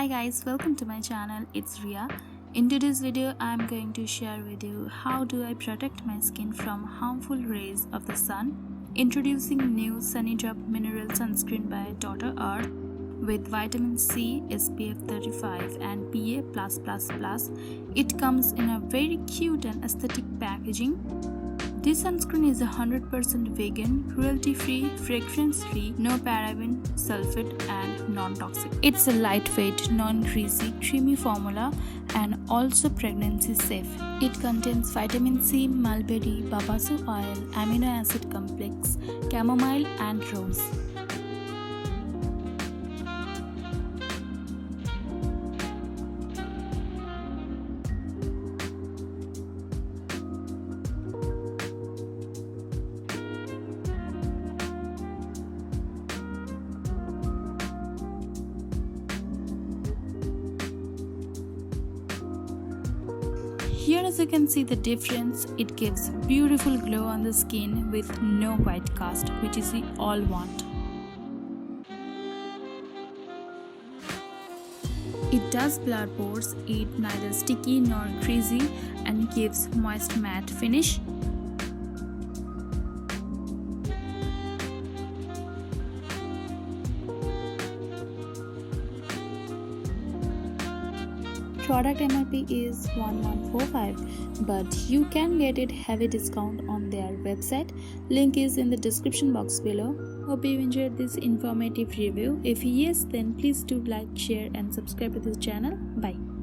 Hi guys, welcome to my channel. It's Ria. In today's video, I'm going to share with you how do I protect my skin from harmful rays of the sun. Introducing new SUNNYDIP mineral sunscreen by Dr. Earth with vitamin C, SPF 35 and PA+++. It comes in a very cute and aesthetic packaging. This sunscreen is 100% vegan, cruelty-free, fragrance-free, no paraben, sulfate and non-toxic. It's a lightweight, non-greasy, creamy formula and also pregnancy safe. It contains vitamin C, mulberry, babasu oil, amino acid complex, chamomile and rose. Here as you can see the difference, it gives beautiful glow on the skin with no white cast, which is we all want. It does blur pores, it's neither sticky nor greasy and gives moist matte finish. Product MRP is 1145, but you can get it heavy discount on their website. Link is in the description box below. Hope you enjoyed this informative review. If yes, then please do like, share and subscribe to this channel. Bye.